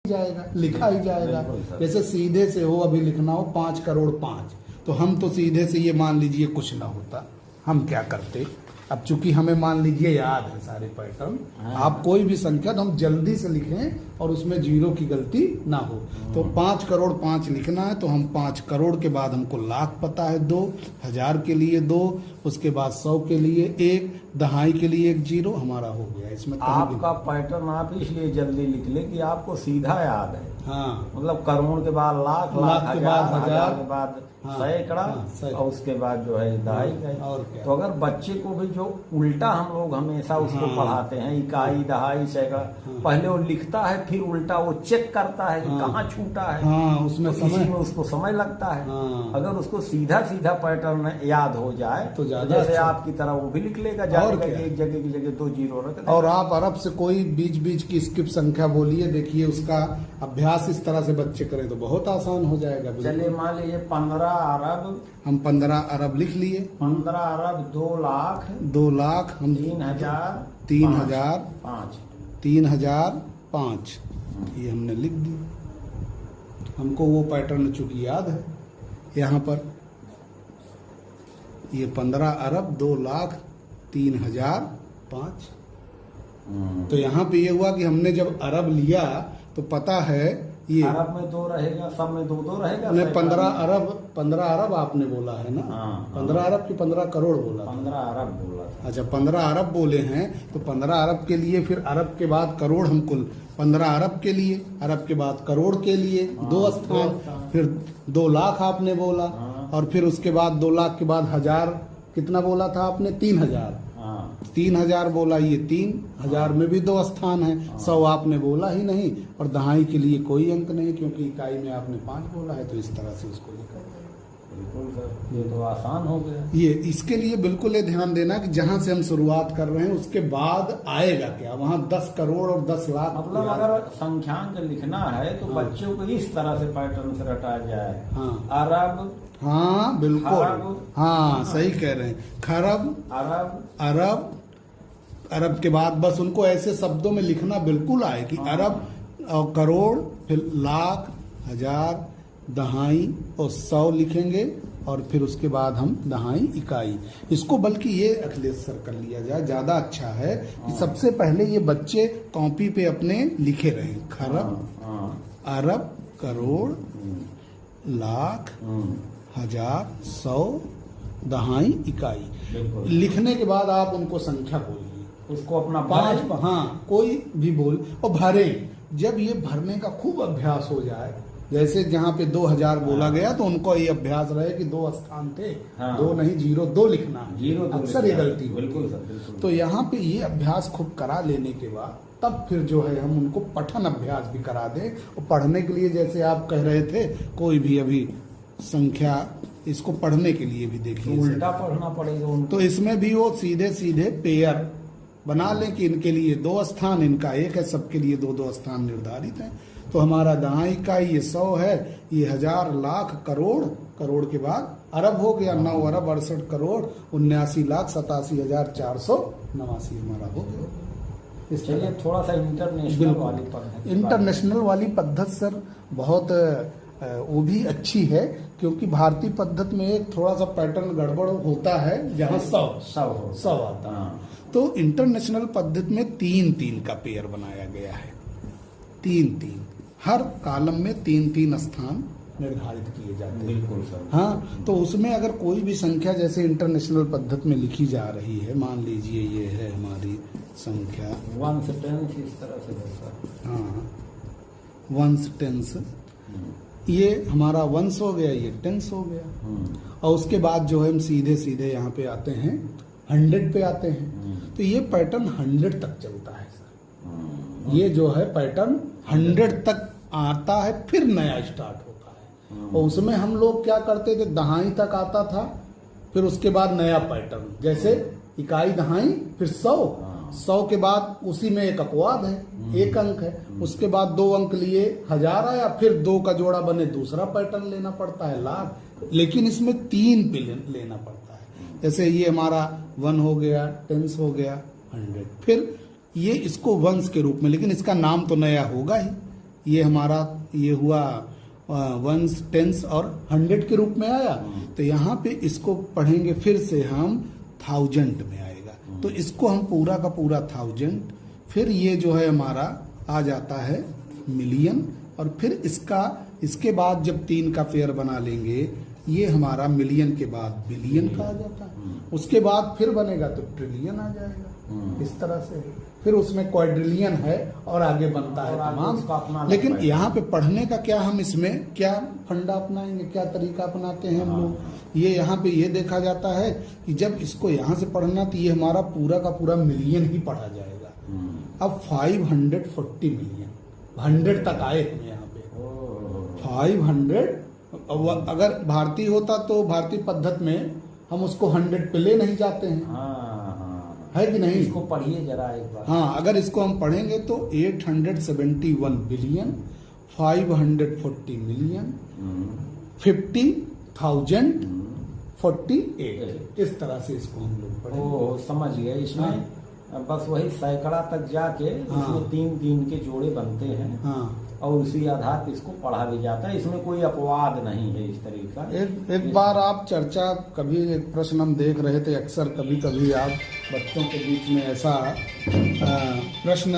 जाएगा, लिखा ही जाएगा। जैसे सीधे से हो अभी लिखना हो 5 करोड़ 5, तो हम तो सीधे से ये मान लीजिए कुछ ना होता, हम क्या करते, अब चूंकि हमें मान लीजिए याद है सारे पैटर्न, आप कोई भी संख्या तो हम जल्दी से लिखें और उसमें जीरो की गलती ना हो। तो 5 करोड़ 5 लिखना है तो हम 5 करोड़ के बाद हमको लाख पता है 2, 1000 के लिए 2, उसके बाद 100 के लिए 1, दहाई के लिए 1 जीरो, हमारा हो गया। इसमें आपका पैटर्न आप इसलिए जल्दी लिख ले कि आपको सीधा याद है। हाँ, मतलब करोड़ के बाद लाख, लाख के बाद हजार के बाद हाँ, सैकड़ा हाँ, और उसके बाद जो है दहाई का। और क्या। तो अगर बच्चे को भी जो उल्टा हम लोग हमेशा उसको पढ़ाते हैं, इकाई, दहाई, सैकड़ा, पहले वो लिखता है फिर उल्टा वो चेक करता है कि कहाँ छूटा है। हाँ, उसमें तो इसी में उसको समय लगता है। हाँ। अगर उसको सीधा सीधा पैटर्न याद हो जाए तो ज्यादा जैसे अच्छा। आपकी तरह वो भी लिख लेगा, जानेगा कि एक जगह की जगह 2 जीरो रख देगा। और आप अरब से कोई बीच बीच की स्किप संख्या बोलिए, देखिए उसका अभ्यास इस तरह से बच्चे करें तो बहुत आसान हो जाएगा। चलिए मान लीजिए 15 अरब, हम 15 अरब लिख लिए, 15 अरब 2 लाख 2 लाख, हम 3000 3005 3005 ये हमने लिख दिया। हमको वो पैटर्न चूंकि याद है, यहाँ पर ये 15 अरब 2 लाख 3005। तो यहाँ पे ये हुआ कि हमने जब अरब लिया तो पता है ये अरब में 2 रहेगा, सब में 2 2 रहेगा। 15 अरब आपने बोला है ना। हाँ, 15 अरब की 15 करोड़ बोला था। 15 अरब बोला था। अच्छा, 15 अरब बोले हैं तो 15 अरब के लिए फिर अरब के बाद करोड़, हम कुल 15 अरब के लिए, अरब के बाद करोड़ के लिए 2 स्थान, फिर 2 लाख आपने बोला, और फिर उसके बाद 2 लाख के बाद 1000 कितना बोला था आपने, 3000। 3000 बोला, ये 3000 में भी 2 स्थान है। 100 आपने बोला ही नहीं, और दहाई के लिए कोई अंक नहीं क्योंकि इकाई में आपने 5 बोला है, तो इस तरह से उसको लिखा। बिल्कुल सर, ये तो आसान हो गया। ये इसके लिए बिल्कुल ये ध्यान देना कि जहां से हम शुरुआत कर रहे हैं उसके बाद आएगा क्या, वहां 10 करोड़ और 10 लाख। मतलब अगर संख्यांक लिखना है तो बच्चों को इस तरह से पैटर्न से रटा जाए। हाँ, अरब, हाँ बिल्कुल, खरब, हाँ सही कह रहे हैं, खरब, अरब, अरब, अरब के बाद बस उनको ऐसे शब्दों में लिखना बिल्कुल आए कि अरब और करोड़, फिर लाख, 1000, दहाई और 100 लिखेंगे, और फिर उसके बाद हम दहाई, इकाई। इसको बल्कि ये अखिलेश सर कर लिया जाए, ज्यादा अच्छा है कि सबसे पहले ये बच्चे कॉपी पे अपने लिखे रहे, खरब, अरब, करोड़, लाख, 1000, 100, दहाई, इकाई। लिखने के बाद आप उनको संख्या बोलिए, उसको अपना 5, हाँ कोई भी बोल, और भरे। जब ये भरने का खूब अभ्यास हो जाए, जैसे जहाँ पे 2000 बोला गया तो उनको ये अभ्यास रहे कि 2 स्थान थे, 2 नहीं 0 लिखना है, जीरो अक्सर ये गलती। बिल्कुल सर, बिल्कुल। तो यहाँ पे ये अभ्यास खूब करा लेने के बाद तब फिर जो है हम उनको पठन अभ्यास भी करा दें। और पढ़ने के लिए जैसे आप कह रहे थे, कोई भी अभी संख्या, इसको पढ़ने के लिए भी देखिए उल्टा पढ़ना पड़ेगा उनको। तो इसमें भी वो सीधे सीधे पेयर बना लें कि इनके लिए 2 स्थान, इनका 1 है, सबके लिए 2 स्थान निर्धारित हैं। तो हमारा दहाई का ये 100 है, ये 1000, लाख, करोड़, करोड़ के बाद अरब हो गया, 9 अरब 68 करोड़ 79 लाख 87,489 हमारा हो गया। चलिए थोड़ा सा इंटरनेशनल वाली पद्धति, इंटरनेशनल वाली पद्धति सर बहुत वो भी अच्छी है, क्योंकि भारतीय पद्धति में एक थोड़ा सा पैटर्न गड़बड़ होता है जहाँ 100 आता है। तो इंटरनेशनल पद्धति में 3-3 का पेयर बनाया गया है, 3-3 हर कॉलम में 3-3 स्थान निर्धारित किए जाते हैं। बिल्कुल सर। हाँ, तो उसमें अगर कोई भी संख्या जैसे इंटरनेशनल पद्धति में लिखी जा रही है, मान लीजिए ये है हमारी संख्या 1 से 10 इस तरह से होता। हाँ, 1 से 10, ये हमारा 1 हो गया, ये 10 हो गया। और उसके बाद जो है हम सीधे सीधे यहाँ पे आते हैं 100 पे आते हैं। तो ये पैटर्न 100 तक चलता है सर। ये जो है पैटर्न 100 तक आता है, फिर नया स्टार्ट होता है। और उसमें हम लोग क्या करते थे, दहाई तक आता था, फिर उसके बाद नया पैटर्न, जैसे इकाई, दहाई, फिर 100 के बाद उसी में एक अपवाद है, 1 अंक है, उसके बाद 2 अंक लिए 1000 आया, फिर 2 का जोड़ा बने दूसरा पैटर्न लेना पड़ता है, लाख। लेकिन इसमें 3 पे लेना पड़ता है। जैसे ये हमारा 1 हो गया, 10 हो गया, 100, फिर ये इसको वंश के रूप में, लेकिन इसका नाम तो नया होगा ही, ये हमारा ये हुआ वंस, टेंस और 100 के रूप में आया। तो यहाँ पे इसको पढ़ेंगे फिर से हम 1000 में आएगा। तो इसको हम पूरा का पूरा 1000, फिर ये जो है हमारा आ जाता है मिलियन, और फिर इसके बाद जब 3 का पेयर बना लेंगे, ये हमारा मिलियन के बाद बिलियन का आ जाता है। उसके बाद फिर बनेगा तो ट्रिलियन आ जाएगा। इस तरह से फिर उसमें क्वाड्रिलियन है और आगे बनता है तमाम। लेकिन यहाँ पे पढ़ने का क्या, हम इसमें क्या फंडा अपनाएंगे, क्या तरीका अपनाते हैं हम लोग, ये यहाँ पे ये देखा जाता है कि जब इसको यहाँ से पढ़ना तो ये हमारा पूरा का पूरा मिलियन ही पढ़ा जाएगा। अब 540 मिलियन 100 तक आए हम यहाँ पे 500। अगर भारतीय होता तो भारतीय पद्धति में हम उसको 100 पे ले नहीं जाते हैं, है कि नहीं? इसको पढ़िए जरा एक बार। हाँ, अगर इसको हम पढ़ेंगे तो 871 बिलियन 540 मिलियन 50,048, इस तरह से इसको हम लोग पढ़ेंगे। ओ समझ गए। इसमें बस वही सैकड़ा तक जाके इसमें 3 के जोड़े बनते हैं। हाँ, और उसी आधार पर इसको पढ़ा भी जाता है। इसमें कोई अपवाद नहीं है इस तरीके का। एक बार आप चर्चा, कभी एक प्रश्न हम देख रहे थे, अक्सर कभी कभी आप बच्चों के बीच में ऐसा प्रश्न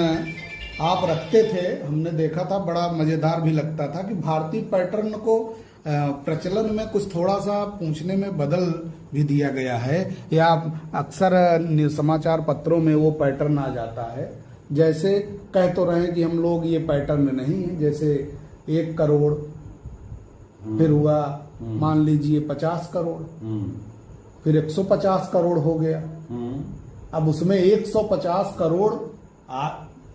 आप रखते थे, हमने देखा था, बड़ा मजेदार भी लगता था कि भारतीय पैटर्न को प्रचलन में कुछ थोड़ा सा पूछने में बदल भी दिया गया है, या अक्सर समाचार पत्रों में वो पैटर्न आ जाता है। जैसे कह तो रहे हैं कि हम लोग ये पैटर्न नहीं है, जैसे 1 करोड़, फिर हुआ मान लीजिए 50 करोड़, फिर 150 करोड़ हो गया। अब उसमें 150 करोड़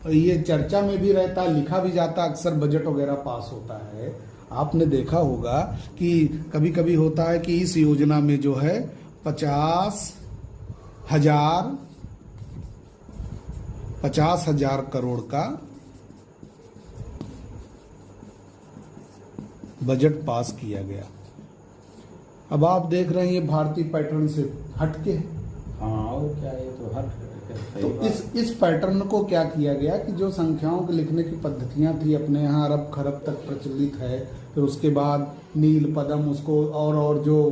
ये चर्चा में भी रहता है, लिखा भी जाता, अक्सर बजट वगैरह पास होता है। आपने देखा होगा कि कभी कभी होता है कि इस योजना में जो है 50,000 करोड़ का बजट पास किया गया। अब आप देख रहे हैं ये भारतीय पैटर्न से हटके है। हाँ, और क्या, ये तो हट। तो इस पैटर्न को क्या किया गया कि जो संख्याओं के लिखने की पद्धतियां थी अपने यहाँ अरब खरब तक प्रचलित है, फिर उसके बाद नील पदम, उसको और जो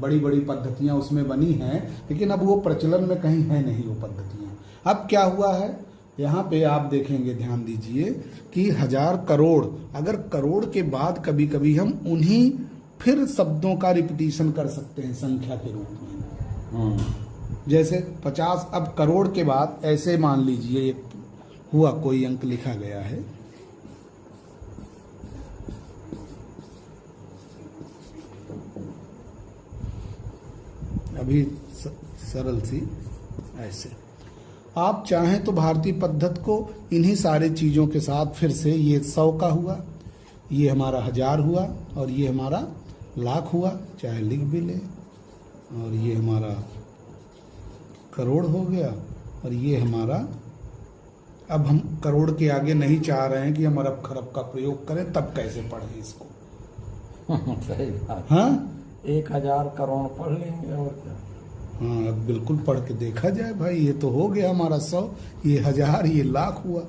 बड़ी बड़ी पद्धतियां उसमें बनी हैं, लेकिन अब वो प्रचलन में कहीं है नहीं वो पद्धतियां। अब क्या हुआ है, यहाँ पे आप देखेंगे, ध्यान दीजिए कि 1000 करोड़, अगर करोड़ के बाद कभी कभी हम उन्हीं फिर शब्दों का रिपीटिशन कर सकते हैं संख्या के रूप में। जैसे 50, अब करोड़ के बाद ऐसे मान लीजिए एक हुआ, कोई अंक लिखा गया है, अभी सरल सी ऐसे। आप चाहें तो भारतीय पद्धति को इन्हीं सारी चीजों के साथ फिर से, ये 100 का हुआ, ये हमारा 1000 हुआ, और ये हमारा लाख हुआ, चाहे लिख भी ले, और ये हमारा करोड़ हो गया, और ये हमारा, अब हम करोड़ के आगे नहीं चाह रहे हैं कि हम अरब खरब का प्रयोग करें, तब कैसे पढ़ें इसको? सही बात। हाँ, 1000 करोड़ पढ़ लेंगे और क्या। हाँ, अब बिल्कुल पढ़ के देखा जाए भाई, ये तो हो गया हमारा 100, ये 1000, ये लाख हुआ,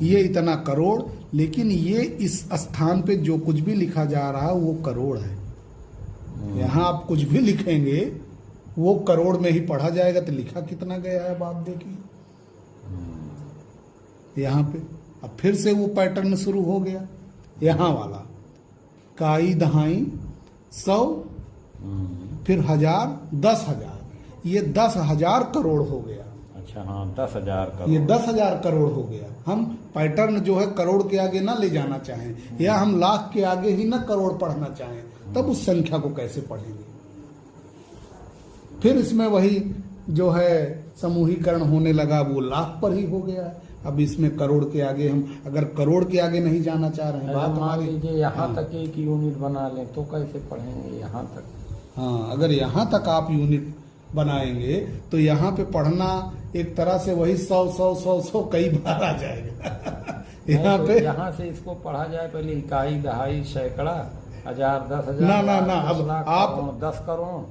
ये इतना करोड़। लेकिन ये इस स्थान पे जो कुछ भी लिखा जा रहा है वो करोड़ है। यहाँ आप कुछ भी लिखेंगे वो करोड़ में ही पढ़ा जाएगा, तो लिखा कितना गया है बात देखिए यहाँ पे। अब फिर से वो पैटर्न शुरू हो गया, यहाँ वाला काई दहाई 100, फिर 1000, 10,000, ये 10,000 करोड़ हो गया। अच्छा, हाँ, 10,000 करोड़, ये 10,000 करोड़ हो गया। हम पैटर्न जो है करोड़ के आगे ना ले जाना चाहें, या हम लाख के आगे ही ना करोड़ पढ़ना चाहें, तब उस संख्या को कैसे पढ़ेंगे? फिर इसमें वही जो है समूहीकरण होने लगा, वो लाख पर ही हो गया। अब इसमें करोड़ के आगे, हम अगर करोड़ के आगे नहीं जाना चाह रहे हैं, बात मान लीजिए यहाँ तक एक यूनिट बना लें तो कैसे पढ़ेंगे यहाँ तक? हाँ, अगर यहाँ तक आप यूनिट बनाएंगे तो यहाँ पे पढ़ना एक तरह से वही 100 कई बार आ जाएगा। यहाँ पे यहाँ से इसको पढ़ा जाए, पहले इकाई, दहाई, सैकड़ा, 1000, 10,000, ना, अब आप 10 करोड़,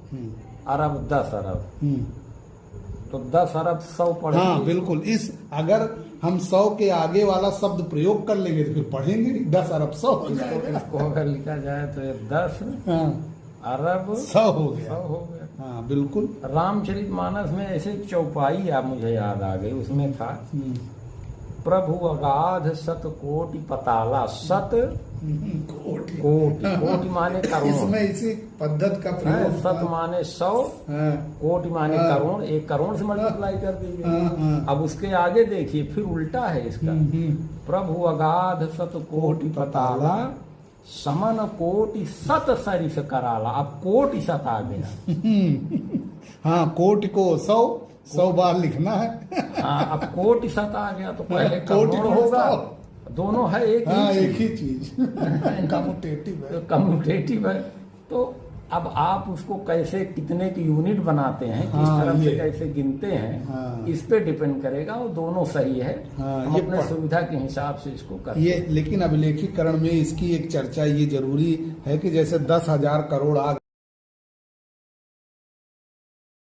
अरब, 10 अरब, तो 10 अरब 100 पढ़ेंगे। हाँ, बिल्कुल। इस अगर हम 100 के आगे वाला शब्द प्रयोग कर लेंगे तो फिर पढ़ेंगे नहीं, 10 अरब 100 हो जाएगा। इसको अगर लिखा जाए तो ये 10 हाँ, अरब 100 हो गया। 100 हो गया। हाँ बिल्कुल। रामचरितमानस में ऐसे एक चौपाई आप मुझे याद आ गई, उसमें था प्रभु अगाध सत कोटि पताला। सत कोटि कोटि माने करोड़, इसमें इसी पद्धत का प्रयोग। सत माने 100, हाँ, कोटि माने हाँ। करोड़, 1 करोड़ से मल्टीप्लाई कर दीजिए। हाँ, हाँ। अब उसके आगे देखिए फिर उल्टा है इसका। प्रभु अगाध सत कोटि पताला, समन कोटि सत सरिस कराला। अब कोटि सत आ गया। हाँ, कोटि को 100 बार लिखना है। हाँ, अब कोटि सत आ गया तो पहले कोटि करोड़ को होगा। 100। दोनों है एक हाँ, ही एक ही चीज कम्यूटेटिव है। कम्यूटेटिव है। तो अब आप उसको कैसे कितने की यूनिट बनाते हैं, किस हाँ, तरफ से ये। कैसे गिनते हैं, हाँ। इस पे डिपेंड करेगा। वो दोनों सही है। हाँ, हम ये अपने पढ़- सुविधा के हिसाब से इसको करते हैं। ये लेकिन अभिलेखीकरण में इसकी एक चर्चा ये जरूरी है कि जैसे 10,000 करोड़ आ